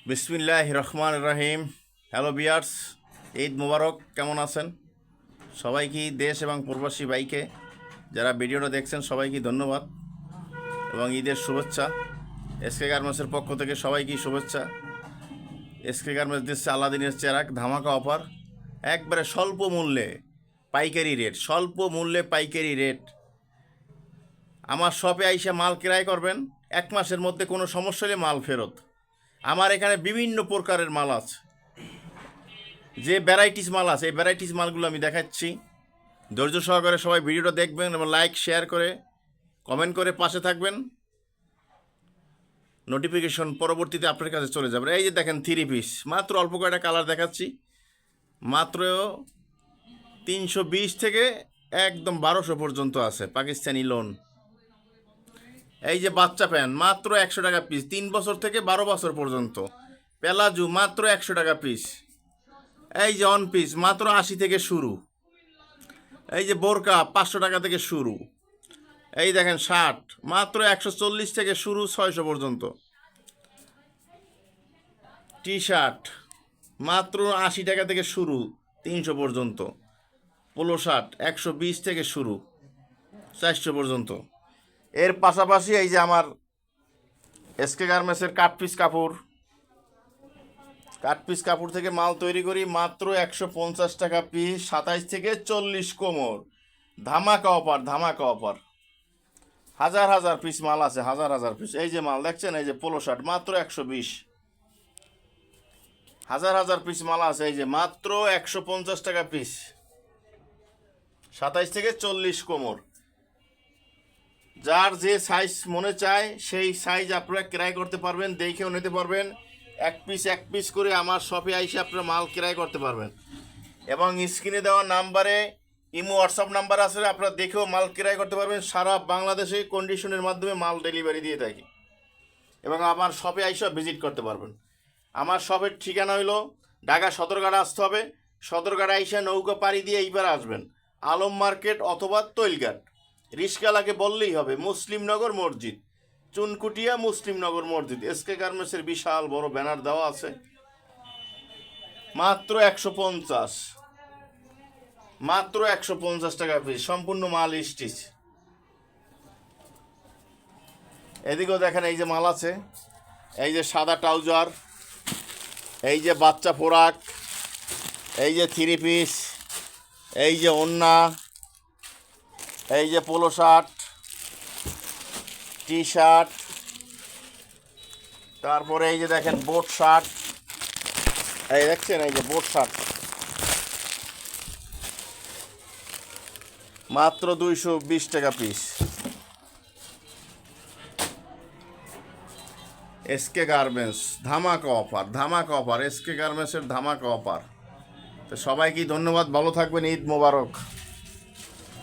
বিসমিল্লাহ রহমান রহিম। হ্যালো বিয়ার্স, ঈদ মুবারক। কেমন আছেন সবাইকে? দেশ এবং প্রবাসী ভাইকে যারা ভিডিওটা দেখছেন সবাইকে ধন্যবাদ এবং ঈদের শুভেচ্ছা। এসকে গার্মেন্টসের পক্ষ থেকে সবাইকে শুভেচ্ছা। এসকে গার্মেন্টস দিচ্ছে আলাদিনের চেরাক ধামাকা অফার, একবারে স্বল্প মূল্যে পাইকারি রেট, স্বল্প মূল্যে পাইকারি রেট। আমার শপে আইসা মাল ক্রয় করবেন, এক মাসের মধ্যে কোনো সমস্যা হলে মাল ফেরত। আমার এখানে বিভিন্ন প্রকারের মাল আছে, যে ভ্যারাইটিস মাল আছে এই ভ্যারাইটিস মালগুলো আমি দেখাচ্ছি। ধৈর্য সহকারে সবাই ভিডিওটা দেখবেন এবং লাইক শেয়ার করে কমেন্ট করে পাশে থাকবেন। নোটিফিকেশন পরবর্তীতে আপনার কাছে চলে যাবে। এই যে দেখেন থ্রি পিস, মাত্র অল্প কয়টা কালার দেখাচ্ছি, মাত্র 320 থেকে একদম 1200 পর্যন্ত আছে পাকিস্তানি লোন। এই যে বাচ্চা প্যান্ট মাত্র 100 টাকা পিস, 3 বছর থেকে 12 বছর পর্যন্ত। প্যালাজু মাত্র 100 টাকা পিস। এই যে অন পিস মাত্র 80 থেকে শুরু। এই যে বোরকা 500 টাকা থেকে শুরু। এই দেখেন শার্ট মাত্র 140 থেকে শুরু 600 পর্যন্ত। টি শার্ট মাত্র 80 টাকা থেকে শুরু 300 পর্যন্ত। পোলো শার্ট 120 থেকে শুরু 400 পর্যন্ত। এর পাশাপাশি এই যে আমার এসকে গার্মেন্টসের কাট পিস কাপড় থেকে মাল তৈরি করি, মাত্র 150 টাকা পিস, 27 থেকে 40 কোমর। ধামাকা অফার, ধামাকা অফার। হাজার হাজার পিস মাল আছে, হাজার হাজার পিস। এই যে মাল দেখছেন, এই যে পোলো শার্ট মাত্র 120। হাজার হাজার পিস মাল আছে, এই যে মাত্র 150 টাকা পিস, 27 থেকে 40 কোমর। যার যে সাইজ মনে চায় সেই সাইজ আপনারা ক্রয় করতে পারবেন, দেখেও নিতে পারবেন। এক পিস করে আমার শপে আইসে আপনারা মাল ক্রয় করতে পারবেন। এবং স্ক্রিনে দেওয়া নাম্বারে ইমো হোয়াটসঅ্যাপ নাম্বার আছে, আপনারা দেখেও মাল ক্রয় করতে পারবেন। সারা বাংলাদেশে কন্ডিশনের মাধ্যমে মাল ডেলিভারি দিয়ে থাকি এবং আমার শপে আইসা ভিজিট করতে পারবেন। আমার শপের ঠিকানা হইল ঢাকা সদরঘাট আসতে হবে। সদরঘাট আইসা নৌকা পাড়ি দিয়ে এইবার আসবেন আলম মার্কেট অথবা তৈলঘাট। রিস্কালাকে বললেই হবে মুসলিমনগর মসজিদ, চুনকুটিয়া মুসলিমনগর মসজিদ। এসকে গার্মেন্টসের বিশাল বড় ব্যানার দেওয়া আছে। মাত্র 150, মাত্র 150 টাকা পিস, সম্পূর্ণ মাল স্টিচ। এদিকেও দেখেন এই যে মাল আছে, এই যে সাদা ট্রাউজার, এই যে বাচ্চা পোরাক, এই যে থ্রি পিস, এই যে ওন্না, এই যে পোলো শার্ট, টি শার্ট, তারপরে এই যে দেখেন বোট শার্ট। এই দেখছেন এই যে বোট শার্ট মাত্র 220 টাকা পিস। এসকে গার্মেন্টস ধামাকা অফার, ধামাকা অফার, এসকে গার্মেন্টসের ধামাকা অফার। তো সবাইকে ধন্যবাদ, ভালো থাকবেন, ঈদ মোবারক।